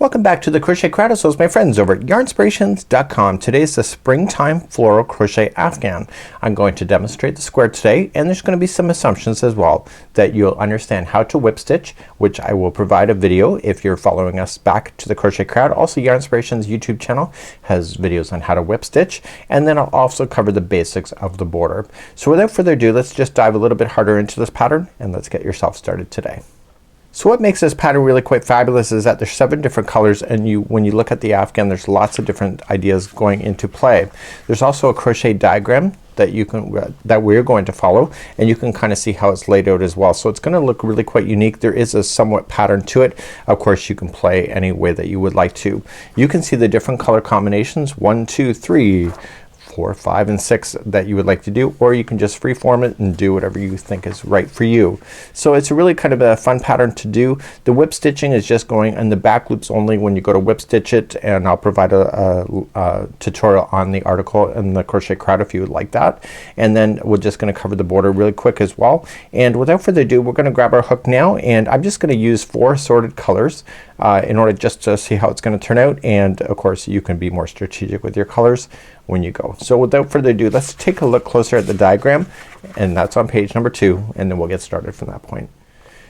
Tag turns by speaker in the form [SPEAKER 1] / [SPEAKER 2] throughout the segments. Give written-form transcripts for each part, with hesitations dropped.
[SPEAKER 1] Welcome back to the Crochet Crowd. So my friends over at yarnspirations.com. Today's the Springtime Floral Crochet Afghan. I'm going to demonstrate the square today, and there's going to be some assumptions as well that you'll understand how to whip stitch, which I will provide a video if you're following us back to the Crochet Crowd. Also, Yarnspirations YouTube channel has videos on how to whip stitch, and then I'll also cover the basics of the border. So without further ado, let's just dive a little bit harder into this pattern and let's get yourself started today. So what makes this pattern really quite fabulous is that there's 7 different colors, and when you look at the Afghan, there's lots of different ideas going into play. There's also a crochet diagram that you can that we're going to follow, and you can kind of see how it's laid out as well. So it's going to look really quite unique. There is a somewhat pattern to it. Of course, you can play any way that you would like to. You can see the different color combinations 1, 2, 3, 4, 5, and 6 that you would like to do, or you can just freeform it and do whatever you think is right for you. So it's a really kind of a fun pattern to do. The whip stitching is just going in the back loops only when you go to whip stitch it, and I'll provide a tutorial on the article in the Crochet Crowd if you would like that. And then we're just gonna cover the border really quick as well. And without further ado, we're gonna grab our hook now, and I'm just gonna use 4 sorted colors in order just to see how it's gonna turn out. And of course you can be more strategic with your colors when you go. So without further ado, let's take a look closer at the diagram, and that's on page number 2, and then we'll get started from that point.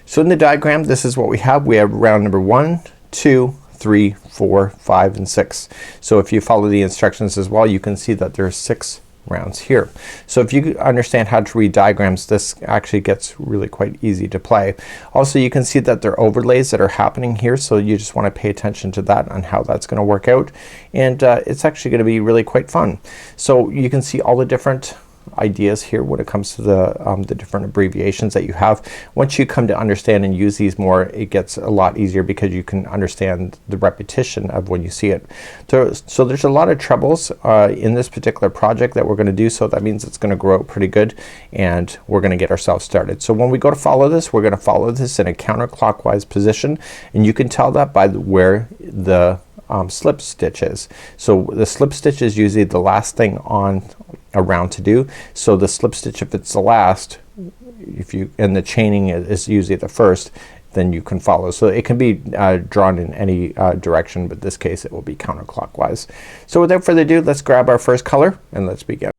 [SPEAKER 1] So in the diagram, this is what we have. We have round number 1, 2, 3, 4, 5, and 6. So if you follow the instructions as well, you can see that there's 6 rounds here. So if you understand how to read diagrams, this actually gets really quite easy to play. Also, you can see that there are overlays that are happening here, so you just want to pay attention to that and how that's going to work out, and it's actually going to be really quite fun. So you can see all the different ideas here when it comes to the different abbreviations that you have. Once you come to understand and use these more, it gets a lot easier because you can understand the repetition of when you see it. So there's a lot of trebles in this particular project that we're gonna do, so that means it's gonna grow out pretty good, and we're gonna get ourselves started. So when we go to follow this, we're gonna follow this in a counterclockwise position, and you can tell that by where the slip stitch is. So the slip stitch is usually the last thing on a round to do. So the slip stitch, if it's the last, and the chaining is usually the first, then you can follow. So it can be drawn in any direction, but in this case it will be counterclockwise. So without further ado, let's grab our first color and let's begin.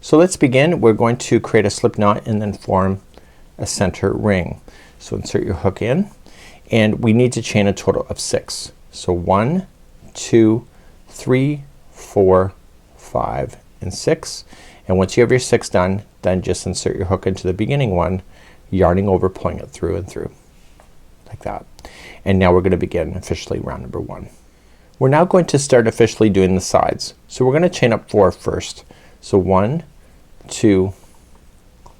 [SPEAKER 1] So let's begin. We're going to create a slip knot and then form a center ring. So insert your hook in, and we need to chain a total of 6. So 1, 2, 3, 4, 5, and 6. And once you have your 6 done, then just insert your hook into the beginning one, yarning over, pulling it through and through like that. And now we're gonna begin officially round number 1. We're now going to start officially doing the sides. So we're gonna chain up 4 first. So 1, 2,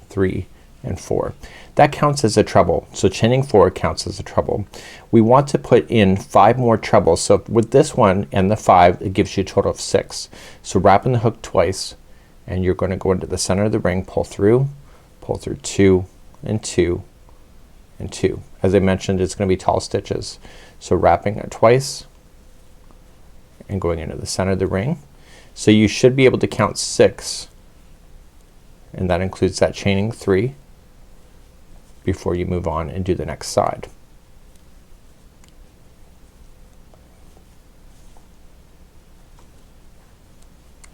[SPEAKER 1] 3, and 4. That counts as a treble. So chaining 4 counts as a treble. We want to put in 5 more trebles. So with this one and the 5, it gives you a total of 6. So wrap in the hook twice, and you're going to go into the center of the ring, pull through 2 and 2 and 2. As I mentioned, it's going to be tall stitches. So wrapping it twice and going into the center of the ring. So you should be able to count 6, and that includes that chaining 3 before you move on and do the next side.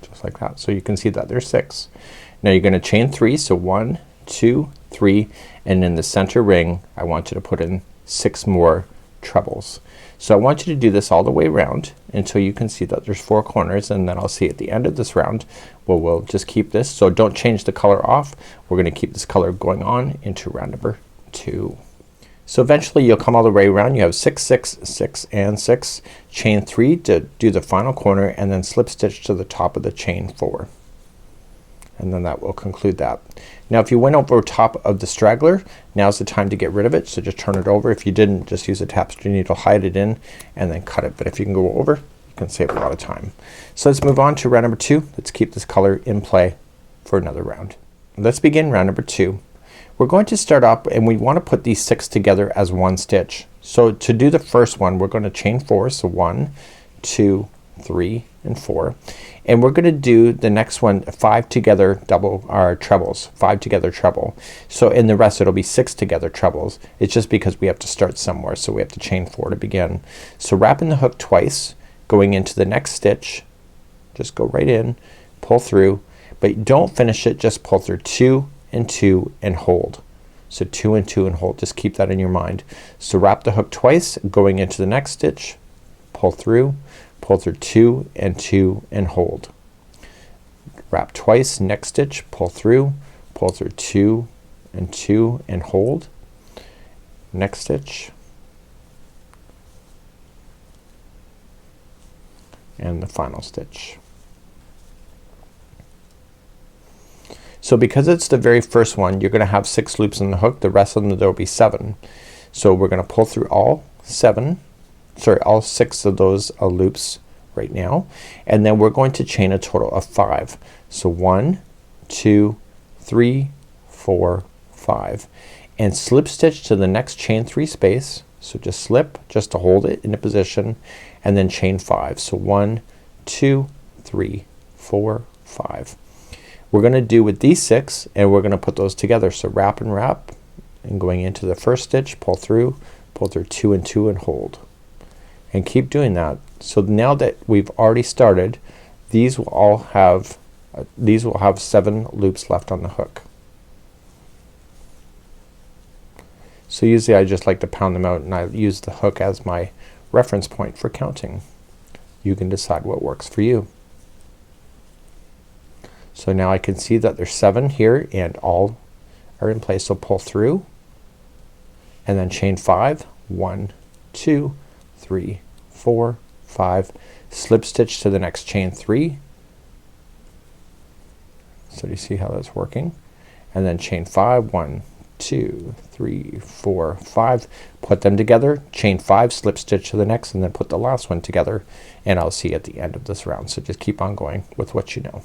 [SPEAKER 1] Just like that. So you can see that there's 6. Now you're gonna chain 3. So 1, 2, 3, and in the center ring I want you to put in 6 more trebles. So I want you to do this all the way around until you can see that there's 4 corners, and then I'll see at the end of this round we'll just keep this. So don't change the color off. We're gonna keep this color going on into round number 2. So eventually you'll come all the way around. You have 6, 6, 6, and 6. Chain 3 to do the final corner, and then slip stitch to the top of the chain 4. And then that will conclude that. Now if you went over top of the straggler, now's the time to get rid of it. So just turn it over. If you didn't, just use a tapestry needle, hide it in, and then cut it. But if you can go over, you can save a lot of time. So let's move on to round number 2. Let's keep this color in play for another round. Let's begin round number 2. We're going to start up, and we want to put these 6 together as one stitch. So to do the first one, we're going to chain 4. So 1, 2, 3, and 4, and we're gonna do the next one 5 together double or trebles, 5 together treble. So in the rest it'll be 6 together trebles. It's just because we have to start somewhere, so we have to chain 4 to begin. So wrapping the hook twice, going into the next stitch, just go right in, pull through, but don't finish it, just pull through 2 and 2 and hold. So 2 and 2 and hold, just keep that in your mind. So wrap the hook twice, going into the next stitch, pull through 2 and 2 and hold. Wrap twice, next stitch, pull through 2 and 2 and hold. Next stitch, and the final stitch. So because it's the very first one, you're gonna have 6 loops in the hook. The rest of them there will be 7. So we're gonna pull through all 6 of those loops right now, and then we're going to chain a total of 5. So 1, 2, 3, 4, 5, and slip stitch to the next chain 3 space. So just slip just to hold it in a position, and then chain 5. So 1, 2, 3, 4, 5. We're gonna do with these 6, and we're gonna put those together. So wrap and wrap, and going into the first stitch, pull through 2 and 2 and hold, and keep doing that. So now that we've already started, these will all have 7 loops left on the hook. So usually I just like to pound them out, and I use the hook as my reference point for counting. You can decide what works for you. So now I can see that there's 7 here and all are in place. So pull through and then chain 5, 1, 2, 3, 4, 5, slip stitch to the next chain 3. So do you see how that's working? And then chain 5, 1, 2, 3, 4, 5, put them together, chain 5, slip stitch to the next, and then put the last one together, and I'll see you at the end of this round. So just keep on going with what you know.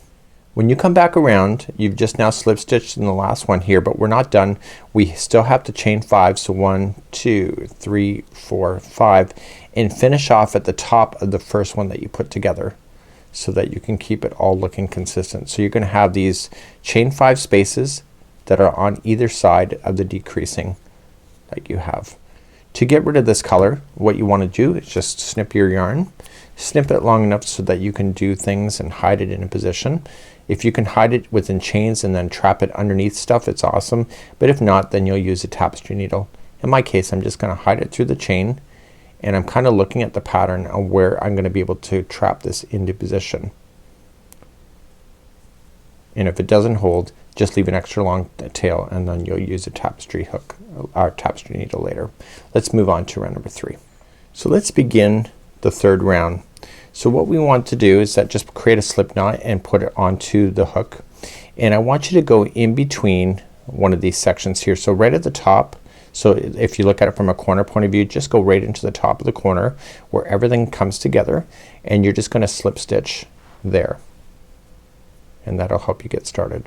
[SPEAKER 1] When you come back around, you've just now slip stitched in the last one here, but we're not done. We still have to chain 5. So 1, 2, 3, 4, 5, and finish off at the top of the first one that you put together, so that you can keep it all looking consistent. So you're gonna have these chain 5 spaces that are on either side of the decreasing that you have. To get rid of this color, what you want to do is just snip your yarn, snip it long enough so that you can do things and hide it in a position. If you can hide it within chains and then trap it underneath stuff, it's awesome, but if not, then you'll use a tapestry needle. In my case, I'm just gonna hide it through the chain, and I'm kinda looking at the pattern of where I'm gonna be able to trap this into position. And if it doesn't hold, just leave an extra long tail, and then you'll use a tapestry hook or tapestry needle later. Let's move on to round number 3. So let's begin the third round. So what we want to do is that just create a slip knot and put it onto the hook, and I want you to go in between one of these sections here. So right at the top, so if you look at it from a corner point of view, just go right into the top of the corner where everything comes together, and you're just gonna slip stitch there, and that'll help you get started.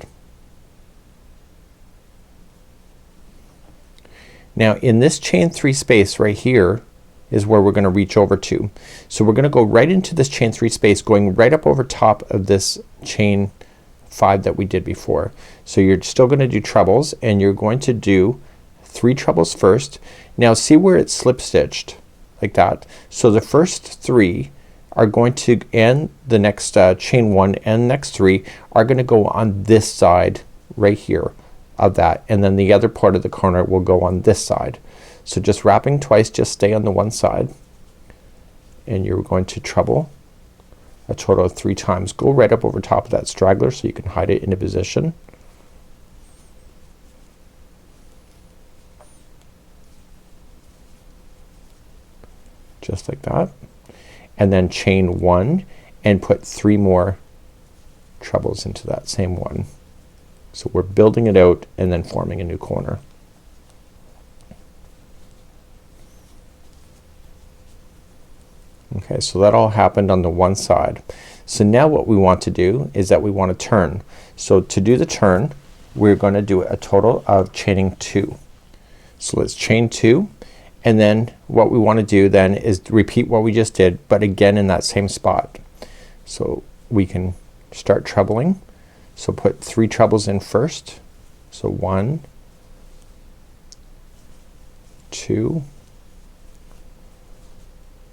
[SPEAKER 1] Now in this chain 3 space right here is where we're gonna reach over to. So we're gonna go right into this chain 3 space, going right up over top of this chain 5 that we did before. So you're still gonna do trebles, and you're going to do 3 trebles first. Now see where it's slip stitched like that. So the first 3 are going to, and the next chain 1 and next 3 are gonna go on this side right here of that, and then the other part of the corner will go on this side. So just wrapping twice, just stay on the one side, and you're going to treble a total of 3 times. Go right up over top of that straggler so you can hide it in a position. Just like that, and then chain 1 and put 3 more trebles into that same one. So we're building it out and then forming a new corner. Okay, so that all happened on the one side. So now what we want to do is that we want to turn. So to do the turn, we're going to do a total of chaining 2. So let's chain 2, and then what we want to do then is repeat what we just did, but again in that same spot. So we can start trebling. So put 3 trebles in first. So 1, 2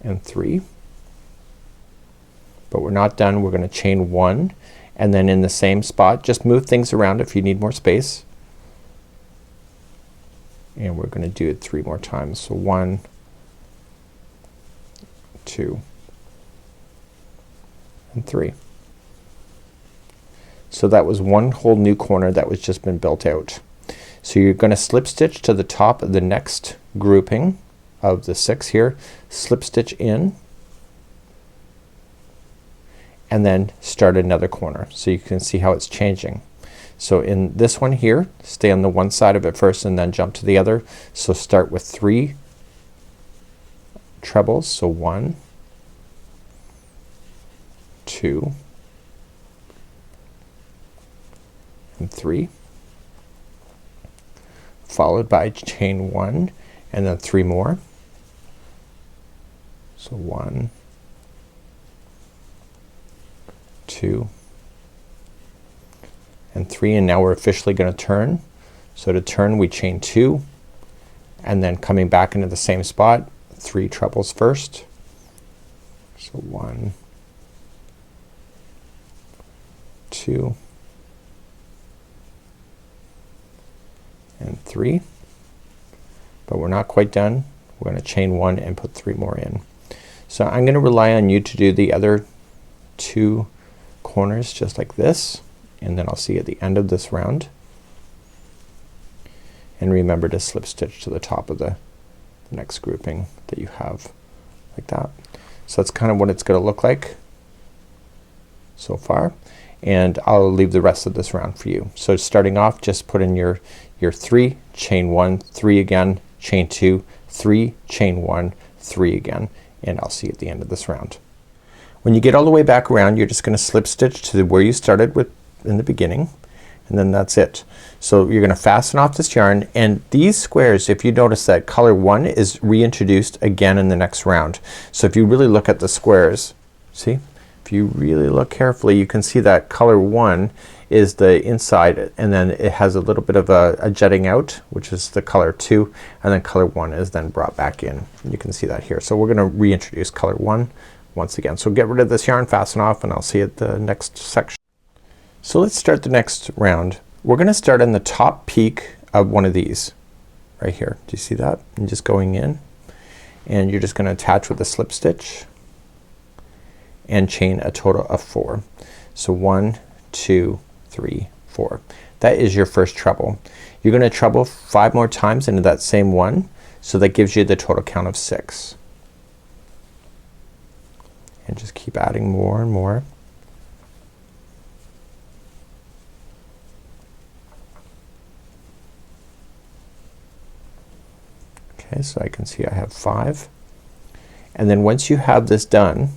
[SPEAKER 1] and 3. But we're not done. We're gonna chain 1 and then in the same spot just move things around if you need more space. And we're gonna do it 3 more times. So 1, 2 and 3. So that was one whole new corner that was just been built out. So you're gonna slip stitch to the top of the next grouping of the 6 here, slip stitch in, and then start another corner so you can see how it's changing. So in this one here, stay on the one side of it first and then jump to the other. So start with 3 trebles. So 1, 2 and 3, followed by chain 1 and then 3 more. So 1, 2 and 3, and now we're officially gonna turn. So to turn we chain 2 and then coming back into the same spot, 3 trebles first. So 1, 2 and 3. But we're not quite done. We're gonna chain 1 and put 3 more in. So I'm gonna rely on you to do the other 2 corners just like this, and then I'll see you at the end of this round. And remember to slip stitch to the top of the next grouping that you have, like that. So that's kind of what it's gonna look like so far, and I'll leave the rest of this round for you. So starting off, just put in your 3, chain 1, 3 again, chain 2, 3, chain 1, 3 again, and I'll see you at the end of this round. When you get all the way back around, you're just gonna slip stitch to where you started with in the beginning, and then that's it. So you're gonna fasten off this yarn, and these squares, if you notice that color 1 is reintroduced again in the next round. So if you really look at the squares, see, if you really look carefully, you can see that color 1 is the inside, and then it has a little bit of a jetting out, which is the color 2, and then color 1 is then brought back in. You can see that here. So we're gonna reintroduce color 1 once again. So get rid of this yarn, fasten off, and I'll see you at the next section. So let's start the next round. We're gonna start on the top peak of one of these right here. Do you see that? And just going in, and you're just gonna attach with a slip stitch and chain a total of 4. So 1, 2, 3, 4. That is your first treble. You're gonna treble 5 more times into that same one, so that gives you the total count of 6. And just keep adding more and more. Okay, so I can see I have 5. And then once you have this done,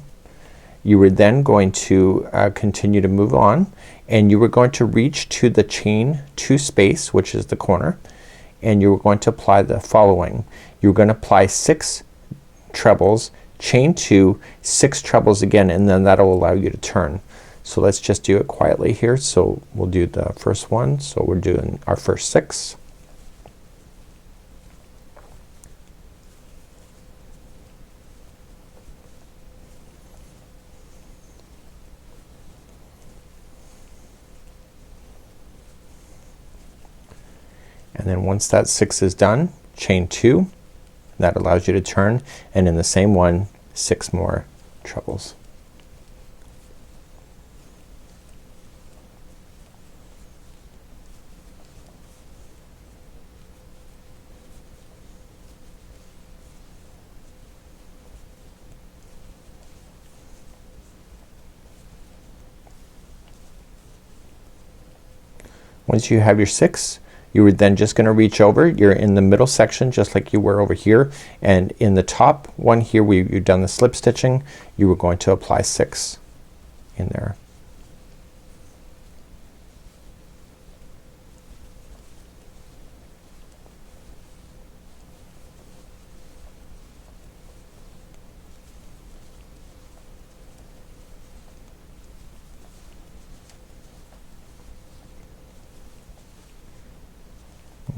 [SPEAKER 1] you were then going to continue to move on, and you were going to reach to the chain 2 space, which is the corner, and you were going to apply the following. You're gonna apply 6 trebles, chain 2, 6 trebles again, and then that'll allow you to turn. So let's just do it quietly here. So we'll do the first one. So we're doing our first 6. And then once that 6 is done, chain 2. That allows you to turn, and in the same one, 6 more trebles. Once you have your 6, you were then just gonna reach over. You're in the middle section just like you were over here, and in the top one here you've done the slip stitching. You were going to apply 6 in there.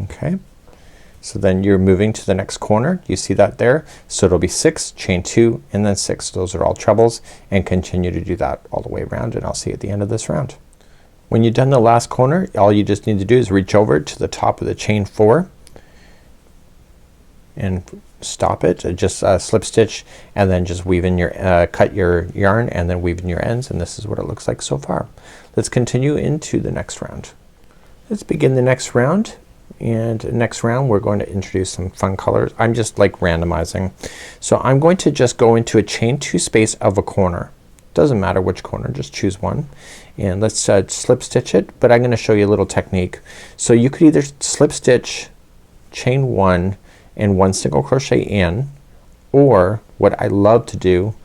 [SPEAKER 1] Okay, so then you're moving to the next corner. You see that there? So it'll be 6, chain 2, and then 6. Those are all trebles, and continue to do that all the way around, and I'll see you at the end of this round. When you've done the last corner, all you just need to do is reach over to the top of the chain 4 and stop it. Just slip stitch and then just weave in your cut your yarn and then weave in your ends, and this is what it looks like so far. Let's continue into the next round. Let's begin the next round, and next round we're going to introduce some fun colors. I'm just like randomizing. So I'm going to just go into a chain 2 space of a corner. Doesn't matter which corner, just choose one, and let's slip stitch it, but I'm gonna show you a little technique. So you could either slip stitch, chain 1 and 1 single crochet in, or what I love to do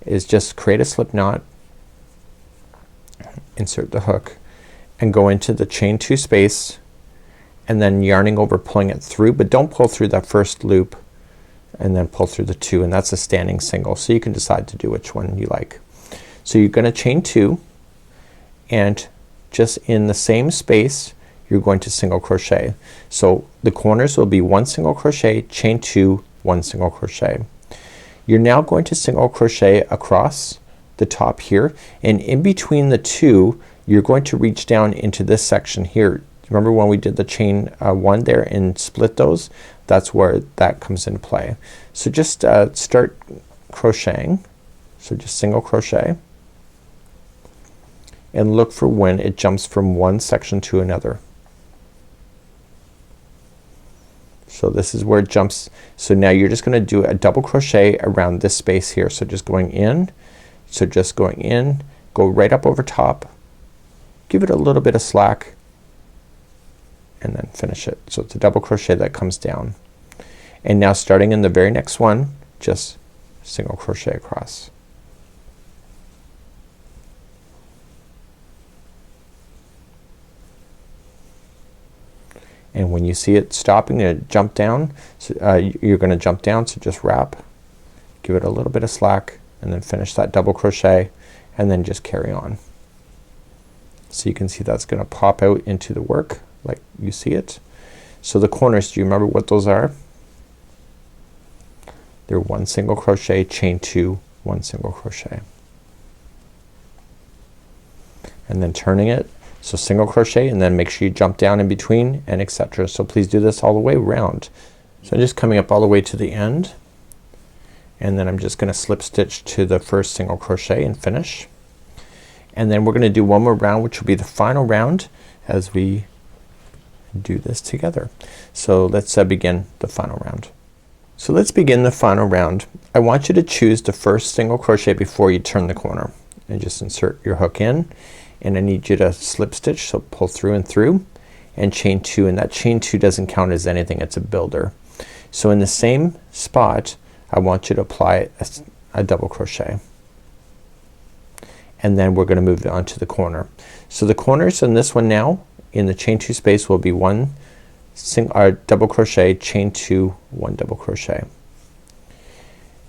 [SPEAKER 1] is just create a slip knot, insert the hook, and go into the chain 2 space and then yarning over, pulling it through, but don't pull through that first loop, and then pull through the 2, and that's a standing single, so you can decide to do which one you like. So you're gonna chain 2, and just in the same space you're going to single crochet. So the corners will be 1 single crochet, chain 2, 1 single crochet. You're now going to single crochet across the top here, and in between the 2 you're going to reach down into this section here. Remember when we did the chain 1 there and split those? That's where that comes into play. So just start crocheting. So just single crochet and look for when it jumps from one section to another. So this is where it jumps. So now you're just gonna do a double crochet around this space here. So just going in, so just going in, go right up over top, give it a little bit of slack, and then finish it. So it's a double crochet that comes down, and now starting in the very next one, just single crochet across. And when you see it stopping to jump down, so, you're gonna jump down, so just wrap, give it a little bit of slack, and then finish that double crochet, and then just carry on. So you can see that's gonna pop out into the work like you see it. So the corners, do you remember what those are? They're 1 single crochet, chain 2, 1 single crochet, and then turning it. So single crochet, and then make sure you jump down in between, and etc. So please do this all the way around. So I'm just coming up all the way to the end, and then I'm just gonna slip stitch to the first single crochet and finish. And then we're gonna do one more round, which will be the final round as we do this together. So let's begin the final round. So let's begin the final round. I want you to choose the first single crochet before you turn the corner, and just insert your hook in, and I need you to slip stitch, so pull through and through, and chain 2, and that chain 2 doesn't count as anything, it's a builder. So in the same spot I want you to apply a double crochet, and then we're gonna move on to the corner. So the corners in this one now in the chain 2 space will be 1 double crochet, chain 2, 1 double crochet.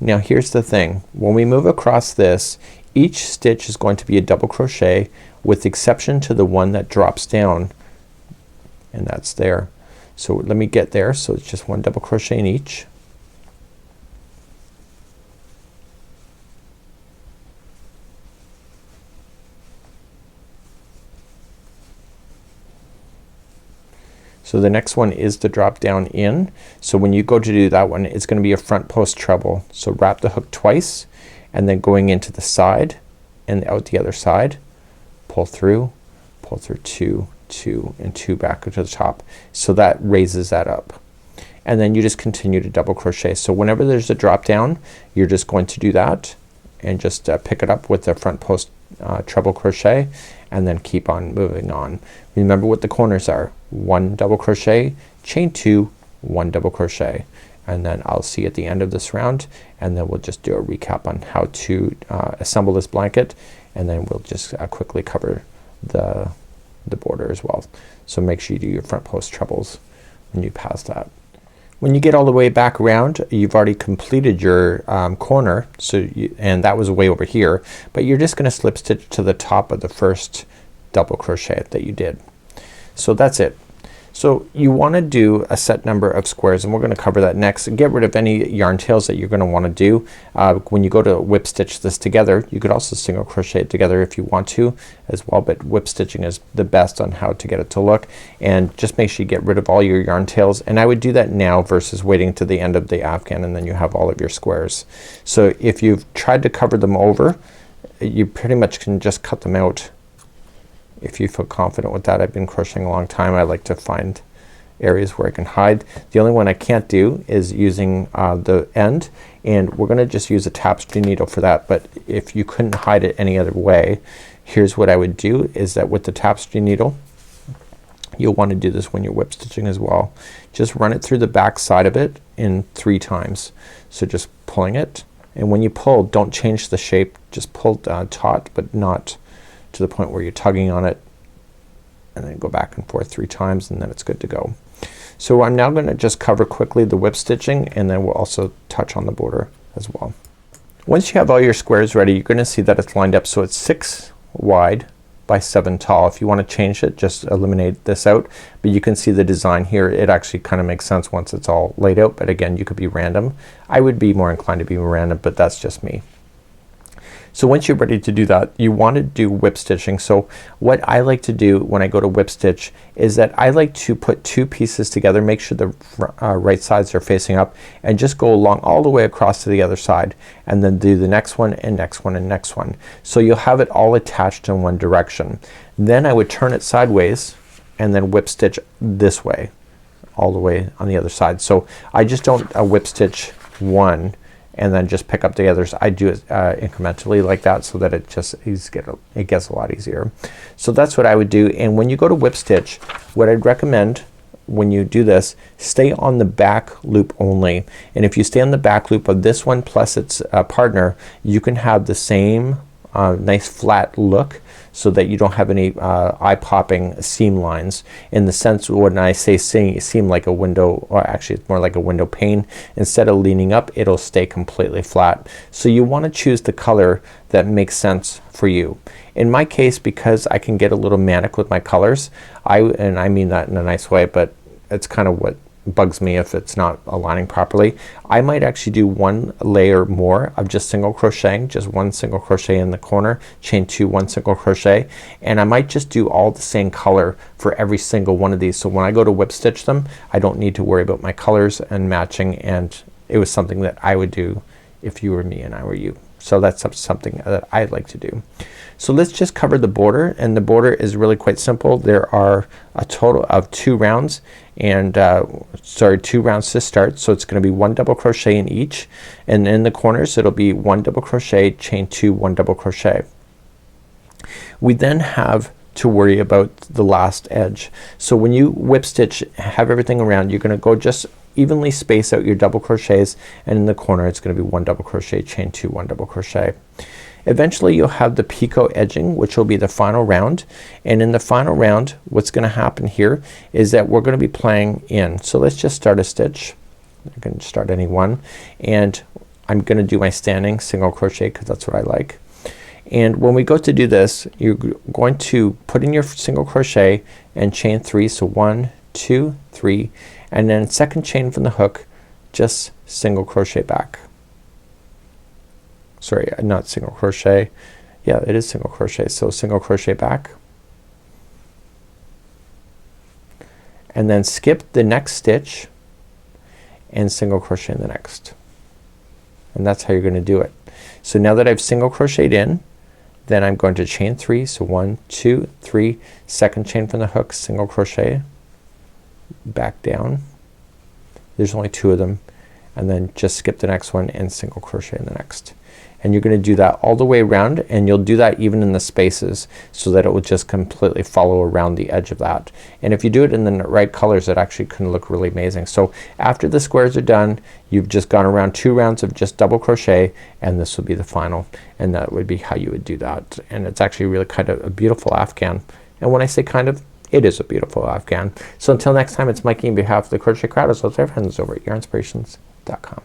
[SPEAKER 1] Now here's the thing, when we move across this, each stitch is going to be a double crochet with the exception to the one that drops down, and that's there. So let me get there. So it's just 1 double crochet in each. So the next one is the drop down in. So when you go to do that one, it's gonna be a front post treble. So wrap the hook twice, and then going into the side and out the other side, pull through 2, 2, and 2 back to the top. So that raises that up, and then you just continue to double crochet. So whenever there's a drop down, you're just going to do that and just pick it up with the front post treble crochet, and then keep on moving on. Remember what the corners are: 1 double crochet, chain 2, 1 double crochet, and then I'll see at the end of this round, and then we'll just do a recap on how to assemble this blanket, and then we'll just quickly cover the border as well. So make sure you do your front post trebles when you pass that. When you get all the way back around, you've already completed your corner, so and that was way over here, but you're just gonna slip stitch to the top of the first double crochet that you did. So that's it. So you want to do a set number of squares, and we're going to cover that next. Get rid of any yarn tails that you're going to want to do. When you go to whip stitch this together, you could also single crochet it together if you want to as well, but whip stitching is the best on how to get it to look. And just make sure you get rid of all your yarn tails, and I would do that now versus waiting to the end of the afghan and then you have all of your squares. So if you've tried to cover them over, you pretty much can just cut them out if you feel confident with that. I've been crocheting a long time. I like to find areas where I can hide. The only one I can't do is using the end, and we're gonna just use a tapestry needle for that. But if you couldn't hide it any other way, here's what I would do, is that with the tapestry needle, you'll want to do this when you're whip stitching as well. Just run it through the back side of it in 3 times. So just pulling it, and when you pull, don't change the shape, just pull taut but not to the point where you're tugging on it, and then go back and forth 3 times, and then it's good to go. So I'm now gonna just cover quickly the whip stitching, and then we'll also touch on the border as well. Once you have all your squares ready, you're gonna see that it's lined up so it's 6 wide by 7 tall. If you want to change it, just eliminate this out, but you can see the design here. It actually kind of makes sense once it's all laid out, but again, you could be random. I would be more inclined to be random, but that's just me. So once you're ready to do that, you want to do whip stitching. So what I like to do when I go to whip stitch is that I like to put 2 pieces together, make sure the right sides are facing up, and just go along all the way across to the other side, and then do the next one and next one and next one. So you'll have it all attached in one direction. Then I would turn it sideways and then whip stitch this way all the way on the other side. So I just don't whip stitch one and then just pick up the others. I do it incrementally like that, so that it just it gets a lot easier. So that's what I would do. And when you go to whip stitch, what I'd recommend when you do this, stay on the back loop only. And if you stay on the back loop of this one plus its partner, you can have the same nice flat look, so that you don't have any eye-popping seam lines. In the sense, when I say seam like a window, or actually it's more like a window pane, instead of leaning up, it'll stay completely flat. So you want to choose the color that makes sense for you. In my case, because I can get a little manic with my colors, and I mean that in a nice way, but it's kind of what bugs me if it's not aligning properly. I might actually do 1 layer more of just single crocheting, just 1 single crochet in the corner, chain 2, 1 single crochet, and I might just do all the same color for every single one of these. So when I go to whip stitch them, I don't need to worry about my colors and matching, and it was something that I would do if you were me and I were you. So that's something that I'd like to do. So let's just cover the border, and the border is really quite simple. There are a total of 2 rounds, and 2 rounds to start. So it's gonna be 1 double crochet in each, and in the corners it'll be 1 double crochet, chain 2, 1 double crochet. We then have to worry about the last edge. So when you whip stitch, have everything around, you're gonna go just evenly space out your double crochets, and in the corner it's gonna be 1 double crochet, chain 2, 1 double crochet. Eventually you'll have the picot edging, which will be the final round, and in the final round what's gonna happen here is that we're gonna be playing in. So let's just start a stitch. I can start any one, and I'm gonna do my standing single crochet because that's what I like. And when we go to do this, you're going to put in your single crochet and chain 3. So 1, 2, 3, and then second chain from the hook, just single crochet back. Sorry, not single crochet. Yeah, it is single crochet. So single crochet back, and then skip the next stitch and single crochet in the next, and that's how you're gonna do it. So now that I've single crocheted in, then I'm going to chain 3. So 1, 2, 3, second chain from the hook, single crochet back down. There's only 2 of them, and then just skip the next one and single crochet in the next. And you're gonna do that all the way around, and you'll do that even in the spaces, so that it will just completely follow around the edge of that. And if you do it in the right colors, it actually can look really amazing. So after the squares are done, you've just gone around 2 rounds of just double crochet, and this will be the final, and that would be how you would do that. And it's actually really kind of a beautiful afghan. And when I say kind of, it is a beautiful afghan. So until next time, it's Mikey on behalf of the Crochet Crowd, as well as our friends over at yarnspirations.com.